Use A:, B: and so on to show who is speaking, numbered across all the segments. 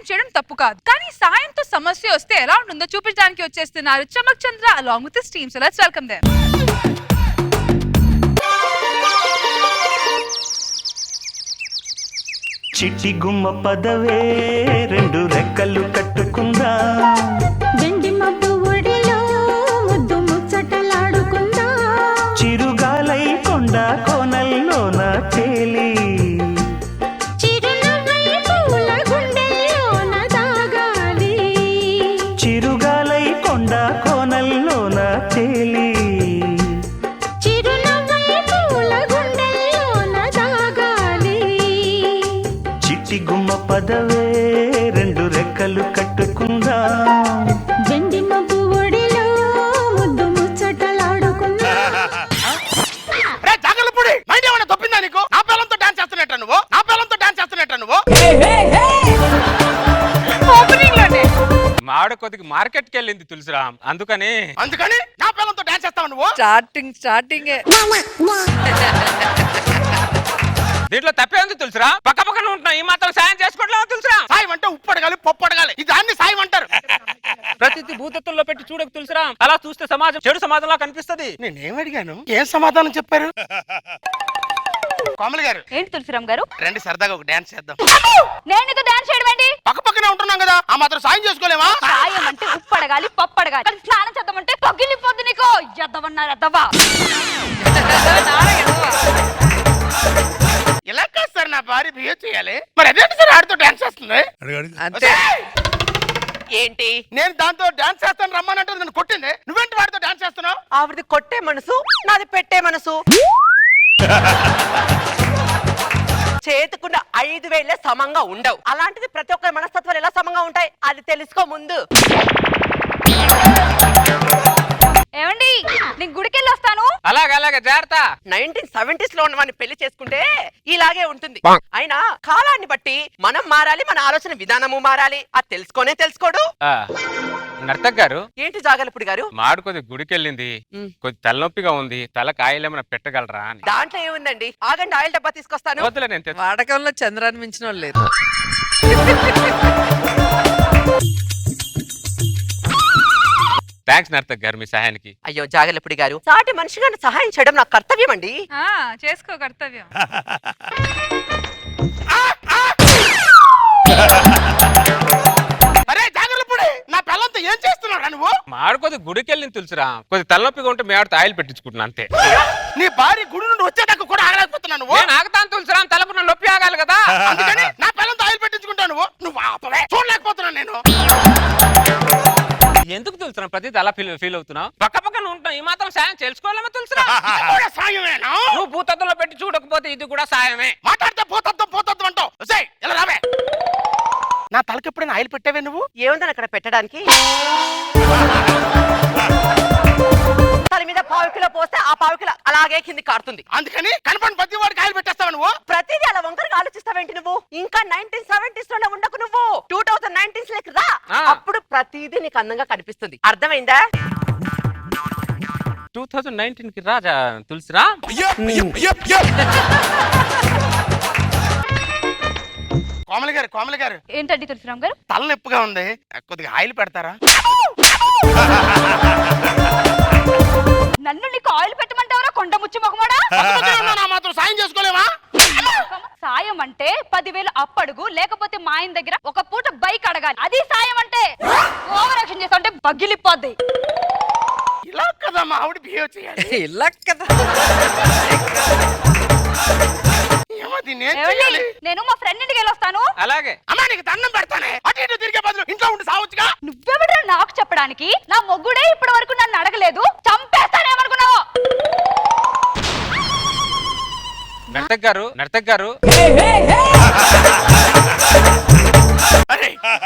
A: చేయడం తప్పు కాదు, కానీ సాయంతో సమస్య వస్తే ఎలా ఉంటుందో చూపించడానికి వచ్చేస్తున్నారు Chammak Chandra along with team. So let's welcome them.
B: చిట్టి గుమ్మ పదవే రెండు రెక్కలు కట్టుకుందా,
C: వెండి మబ్బు ఒడిలో ముద్దు ముచ్చటలాడుకుందా,
B: చిరుగాలై కొండ కోనల్లోన తేలి,
C: చిరునవ్వై పూల గుండెల్లోన దాగాలి,
B: చిరుగాలై కొండ కోనల్లోన తేలి,
C: చిరునవ్వై పూల గుండెల్లోన దాగాలి,
B: చిట్టి గుమ్మ పదవే రెండు రెక్కలు కట్టుకుందా,
C: వెండి మబ్బు ఒడిలో ముద్దు ముచ్చటలాడుకుందా.
D: తప్పిందా నీకు? నా పిల్లలతో డాన్స్ చేస్తున్నట్ట నువ్వు, నా పిల్లలతో డాన్స్ చేస్తున్నట్ట నువ్వు.
E: మావిడ కొద్దిగా మార్కెట్ కి వెళ్ళింది తులసిరామ్, అందుకని
D: నా పిల్లలతో డాన్స్ చేస్తావు నువ్వు.
A: స్టార్టింగ్
E: దీంట్లో తప్పే ఉంది తులసిరా. పక్క పక్కన ఉంటున్నావు, ఈ మాత్రం సాయం చేసుకోవట్లేదు తులసిరా.
D: సాయం అంటే ఉప్పు అడగాలి, పప్పు అడగాలి, ఇది అన్ని సాయం అంటారు.
E: ప్రతిదీ భూతత్వంలో పెట్టి చూడకు తులసిరా. అలా చూస్తే సమాజం చెడు సమాజంలా కనిపిస్తది.
D: నేనేం అడిగాను, ఏం సమాధానం చెప్పారు? కోమలి గారు
A: ఏంటి తులసిరామ్ గారు,
D: రండి సరదాగా ఒక డాన్స్ చేద్దాం.
A: నేను నీతో డాన్స్ చేయడం ఏంటి?
D: పక్క పక్కనే ఉంటున్నాం కదా, ఆ మాత్రం సాయం చేసుకోలేమా?
A: సాయం అంటే ఉప్పు అడగాలి, పప్పు అడగాలి, కానీ స్నానం చేద్దామంటే పగిలిపోద్ది నీకు. ఎద్దవన్నారు ఎద్దవా.
D: ఇలా కాదు సార్, నా భార్య బిహేవ్ చేయాలి. మరి అదేంటి సార్ ఆడితో డాన్స్ చేస్తుంది?
A: అంతే.
F: ఏంటి
D: నేను దాంతో డాన్స్ చేస్తాను రమ్మనంటే నన్ను కొట్టింది, నువ్వేంటి వాడితో డాన్స్ చేస్తున్నావు?
F: ఆవిడది కొట్టే మనసు, నాది పెట్టే మనసు. చేతుకున్న 5 వేలే సమంగా ఉండవు. అలాంటిది ప్రతి ఒక్కరి మనస్తత్వాలు ఎలా సమంగా ఉంటాయి అది తెలుసుకో ముందు.
A: ఏమండి, నేను గుడికెళ్ళి వస్తాను.
E: అలాగే జాగ్రత్త.
F: 1970s లో ఉన్న వాడిని పెళ్లి చేసుకుంటే ఇలాగే ఉంటుంది. అయినా కాలాన్ని బట్టి మనం మారాలి, మన ఆలోచన విధానము మారాలి. అది తెలుసుకోడు.
E: నర్తక్ గారు,
F: ఏంటి జాగలపుడి గారు?
E: మాడు కొద్ది గుడికి వెళ్ళింది, కొద్ది తలనొప్పిగా ఉంది, తల కాయలేమన్నా పెట్టగలరా అని.
F: దాంట్లో ఏముందండి, ఆగండి ఆయిల్ డబ్బా తీసుకొస్తాను.
E: వద్దులే, నేను
G: వాడకంలో చంద్రాన్ని మించిన వాళ్ళు లేరు.
E: థ్యాంక్స్ నర్తక్ గారు మీ సహాయానికి.
F: అయ్యో జాగలపుడి గారు, సాటి మనిషిగా సహాయం చేయడం నాకు కర్తవ్యం అండి.
A: చేసుకో కర్తవ్యం.
D: అరే జాగ్రత్తపడి, నా పిల్లలతో ఏం చేస్తున్నావు నువ్వు?
E: మాడు కొద్ది గుడికి వెళ్ళింది తులసిరా. కొద్ది తలనొప్పిగా ఉంటే మీ ఆవిడతో ఆయిల్ పెట్టించుకుంటున్నా అంతే.
D: నీ భార్య గుడి నుండి వచ్చేదాకా కూడా ఆగలేకపోతున్నావు నువ్వు.
E: నేను ఆగుతాను తులసిరా, తలపున నొప్పి ఆగాలి కదా.
D: అందుకని నా పిల్లలతో ఆయిల్ పెట్టించుకుంటావు నువ్వు ఆపవే. చూడలేకపోతున్నాను నేను.
E: ఎందుకు తులసిరా ప్రతిదీ అలా ఫీల్ అవుతున్నావు? పక్క పక్కన ఉంటాం, ఈ మాత్రం సాయం చేసుకోవాలమ్మా తులసిరా.
D: సాయమేనా?
E: నువ్వు భూతత్వంలో పెట్టి చూడకపోతే ఇది కూడా సాయమే.
D: మాట్లాడితే పోతత్వం అంటావు. ఇలా రావే. నా తలకి ఎప్పుడైనా ఆయిల్ పెట్టావే నువ్వు?
F: ఏముందని అక్కడ పెట్టడానికి? తల మీద 1/4 కిలో పోస్తే ఆ 1/4 కిలో అలాగే కింది కారుతుంది.
D: అందుకని కనపడి ప్రతి వాడికి ఆయిల్ పెట్టేస్తావు నువ్వు.
F: ప్రతిదీ అలా వంకరగా ఆలోచిస్తావేంటి నువ్వు? ఇంకా 1970s లోనే ఉండకు నువ్వు. 2019s లోకి రా, అప్పుడు ప్రతిదీ నీకు అందంగా కనిపిస్తుంది. అర్థమైందా?
E: 2019 కి రాజా తులసిరా.
D: కోమలి గారు
A: ఏంటండి తులసిరామ్ గారు?
D: తలనొప్పిగా ఉంది, కొద్దిగా ఆయిల్ పెడతారా?
A: నన్ను నీకు ఆయిల్ పెట్టమంటావరా కొండ ముచ్చి మొగమాడా?
D: మాత్రం సాయం చేసుకోలేవా?
A: సాయం అంటే 10,000 అప్పడుగు, లేకపోతే మా ఆయన దగ్గర ఒక పూట బైక్ అడగాలి. అది సాయం అంటే. ఓవర్ యాక్షన్ చేస్తా అంటే పగిలిపోద్ది.
D: ఇలా కదా మా ఆవిడ బిహేవ్ చేయాలి.
G: ఇలా కదా.
A: నేను మా ఫ్రెండ్ ఇంటికి వెళ్ళొస్తాను.
E: అలాగే.
D: అమ్మా నీకు దండం పెడతానే, అటు ఇటు తిరిగే బదులు ఇంట్లో ఉండి సావచ్చుగా.
A: నువ్వెవడరా నాకు చెప్పడానికి? నా మొగ్గుడే ఇప్పటి వరకు నన్ను అడగలేదు. చంపేస్తానేమనుకున్నావు?
E: నర్తక్ గారు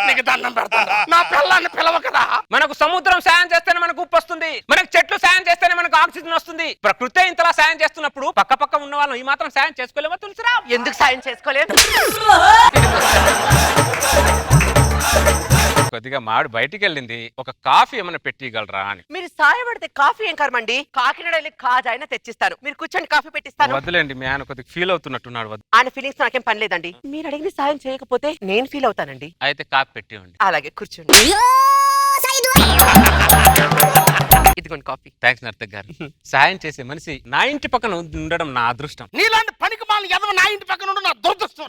D: నీకు దండం పెడతాను, నా పిల్లాన్ని పిలవ కదా.
E: మనకు సముద్రం సాయం చేస్తేనే మనకు ఉప్పు వస్తుంది, మనకు చెట్లు సాయం చేస్తేనే మనకు ఆక్సిజన్ వస్తుంది. ప్రకృతి ఇంతలా సాయం చేస్తున్నప్పుడు పక్క పక్క ఉన్న వాళ్ళం ఈ మాత్రం సాయం చేసుకోలేమా తులసిరా?
F: ఎందుకు సాయం చేసుకోలేదు?
E: కొద్దిగా మాడు బయటికి వెళ్ళింది, ఒక కాఫీ ఏమైనా పెట్టిగలరా అని.
F: మీరు సాయపడితే కాఫీ ఏం కర్మండి, కాకినాడ వెళ్ళి కాజా అయినా తెచ్చిస్తాను. మీరు కూర్చొని కాఫీ పెట్టిస్తాను.
E: వద్దులేండి, మీ ఆయన కొద్దిగా ఫీల్ అవుతున్నట్టున్నాడు. వద్దు.
F: ఆయన ఫీలింగ్స్ నాకేం పని లేదండి. మీరు అడిగిన సాయం చేయకపోతే నేను ఫీల్ అవుతానండి.
E: అయితే కాఫీ పెట్టివ్వండి.
F: అలాగే కూర్చోండి. ఇదిగోండి కాఫీ.
E: థ్యాంక్స్ నర్తక్ గారు. సాయం చేసే మనిషి నా ఇంటి పక్కన ఉండడం నా అదృష్టం.
D: నీలాంటి పనికి మాలిన ఎదవ నా ఇంటి పక్కన ఉండు, నా దురదృష్టం.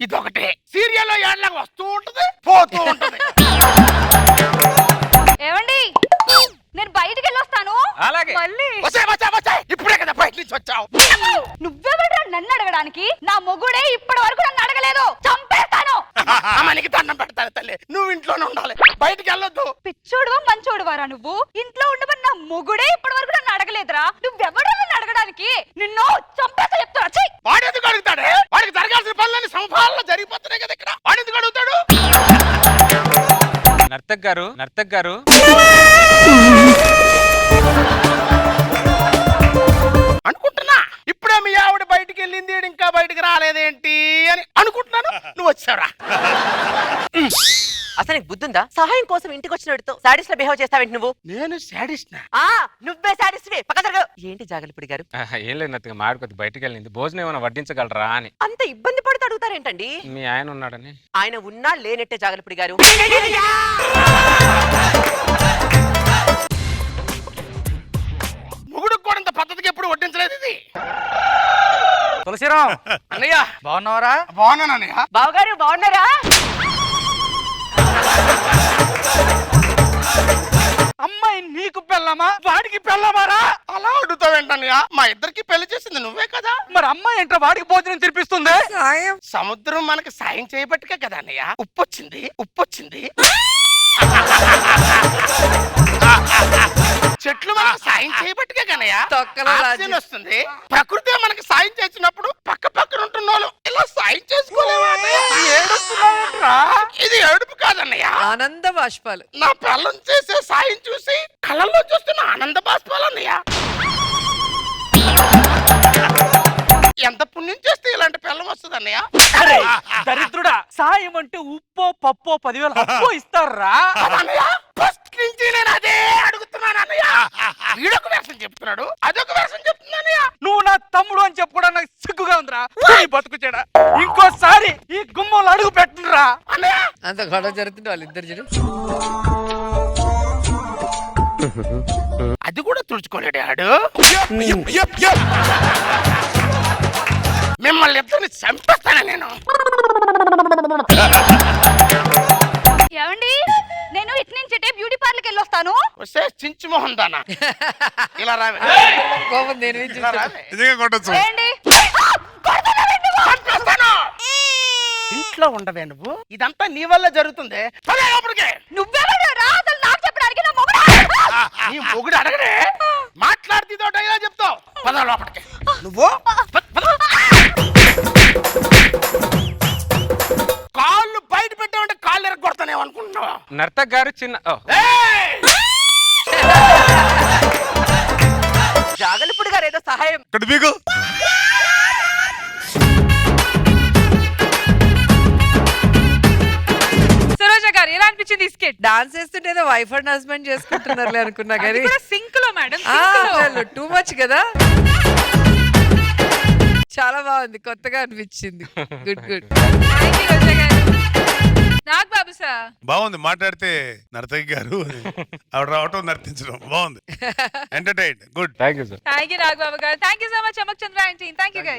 D: ఇదొకటే సీరియల్లో ఏడలాగా వస్తూ ఉంటది, పోతూ ఉంటది.
A: ఏమండి నేను బయటికి వెళ్ళొస్తాను.
E: అలాగే.
A: మళ్ళీ
D: ఇప్పుడే కదా బయట నుంచి వచ్చావు.
A: నువ్వెవడ్రా నన్ను అడగడానికి? నా మొగుడే ఇప్పటి వరకు నన్ను అడగలేదు. చంపేస్తాను.
D: అమ్మనికి దండం పెడతాను తల్లి, నువ్వు ఇంట్లోనే ఉండాలి, బయటికి వెళ్ళొద్దు.
A: పిచ్చోడువా మంచోడువారా నువ్వు? ఇంట్లో ఉండమని నా మొగుడే ఇప్పటి వరకు నన్ను అడగలేదురా. నువ్వెవడ్రా నన్ను అడగడానికి? నిన్ను చంపేస్తా చెప్తా. ఛీ!
D: వాడు ఎందుకు అడుగుతాడే? వాడికి జరగాల్సిన పనులన్నీ సమపాలన జరిగిపోతున్నాయి కదా ఇక్కడ. వాడు ఎందుకు అడుగుతాడు?
E: నర్తక్ గారు, నర్తక్ గారు,
D: అనుకుంటున్నా ఇప్పుడే మీ ఆవిడ బయటికి వెళ్ళింది, ఇంకా బయటికి రాలేదేంటి అని అనుకుంటున్నాను. నువ్వు వచ్చావురా.
F: అసలు నీకు బుద్ధుందా? సహాయం కోసం ఇంటికి వచ్చినట్టు సాడిస్ట్ లో బిహేవ్ చేస్తావేంటి నువ్వు?
D: నేను సాడిస్ట్.
F: నువ్వే సాడిస్ట్. పక్క జరగ. ఏంటి జాగలిపుడి గారు?
E: ఏం లేదు నర్తక్, మాడు కొద్ది బయటికి వెళ్ళింది, భోజనం ఏమైనా వడ్డించగలరా అని.
F: అంత ఇబ్బంది పడుతూ అడుగుతారేంటండి?
E: మీ ఆయన ఉన్నాడని.
F: ఆయన ఉన్నా లేనట్టే జాగలిపుడి గారు.
D: మొగుడుకు కూడా ఇంత పద్ధతికి ఎప్పుడు వడ్డించలేదు ఇది.
H: తులసిరాం అన్నయ్య బాగున్నావరా?
D: బాగున్నానన్నయ్య.
F: బావగారు బాగున్నారా?
H: అమ్మాయి నీకు పెళ్ళమా వాడికి పెళ్ళమారా?
D: అలా అడుగుతావేంటన్నయ్య? మా ఇద్దరికి పెళ్లి చేసింది నువ్వే కదా.
H: మరి అమ్మాయి ఏంట్రా వాడికి భోజనం తినిపిస్తుంది?
G: సాయం
D: సముద్రం మనకి సాయం చేయబట్టుకే కదా అన్నయ్య ఉప్పొచ్చింది. చెట్లు మనకు సాయం చేయబట్టుకే కన్నయ్య
G: తొక్కలో రాజు.
D: ఆక్సిజన్ వస్తుంది. ప్రకృతి మనకి సాయం చేసినప్పుడు పక్క పక్కన ఉంటున్న వాళ్ళు ఇలా సాయం చేసుకోలేవా అన్నయ్య?
H: ఏడుస్తున్నావేంట్రా?
D: ఇది ఏడుపు కాదన్నయ్య,
G: ఆనంద బాష్పాలు.
D: నా పిల్లం చేసే సాయం చూసి కళ్ళల్లో చూస్తున్న ఆనంద బాష్పాలు అన్నయ్య. ఎంత పుణ్యం చేస్తే ఇలాంటి పిల్లం వస్తుంది అన్నయ్య?
H: అరే దరిద్రుడా, సాయం అంటే ఉప్పో పప్పో 10,000 అప్పో ఇస్తారా?
D: అన్నయ్య ఫస్ట్ నుంచి నేను అదే అడుగుతున్నాను అన్నయ్య. వీడొక వేషం చెప్తున్నాడు, అదొక వేషం చెప్తున్నానయ్య.
H: నువ్వు నా తమ్ముడు అని చెప్పుకోవడం నాకు సిగ్గుగా ఉందిరా. నీ బతుకుచేడా, ఇంకోసారి ఈ గుమ్మంలో అడుగు పెట్టురా
D: అన్నయ్య.
G: అంత గొడవ జరుగుతుంటే వాళ్ళిద్దరు చూడు.
D: అది కూడా తుడుచుకోలేడు ఆడు. మిమ్మల్ని ఇద్దరిని చంపేస్తాను నేను.
A: ఏమండి నేను ఇటు నుంచి బ్యూటీ పార్లర్కి వెళ్ళొస్తాను.
D: వస్తే చించు మొహం దానా ఇలా రావే.
G: కోపం దేని మీద
D: ఇలా
G: చూస్తాడు?
D: రావే.
A: ఏంటి?
D: చంపేస్తాను. ఇంట్లో ఉండవే నువ్వు? ఇదంతా నీ వల్ల జరుగుతుంది. పదే లోపలికి.
A: నువ్వెవడురా అసలు నాకు చెప్పడానికి? నా మొగుడా?
D: నీ మొగుడు అడగడే మాట్లాడుతుందో డైలా చెప్తావు. పద లోపలికి నువ్వు. కాళ్ళు బయట పెట్టామంటే కాళ్ళు ఎరగొడతానేమో అనుకుంటున్నావా?
E: నర్తక్ గారు చిన్న
F: జాగలిపుడి గారు ఏదో సహాయం.
I: సరోజ గారు ఎలా అనిపించింది ఈ స్కెచ్?
G: డాన్స్ చేస్తుంటే ఏదో వైఫ్ అండ్ హస్బెండ్ చేసుకుంటున్నారులే అనుకున్నా
I: అది
G: కానీ
I: కూడా సింక్ లో మేడం.
G: టూ మచ్ కదా. చాలా బాగుంది, కొత్తగా అనిపించింది. Good good.
I: థ్యాంక్ యూ రోజా గారు. నాగ్ బాబు సార్
J: బాగుంది మాట్లాడితే నర్తకి గారు ఆవిడ రావటం నర్తించడం బాగుంది. Entertain good.
E: Thank you sir.
I: Thank you Nag Babu గారు. Thank you so much Chammak Chandra aunty. Thank you guys.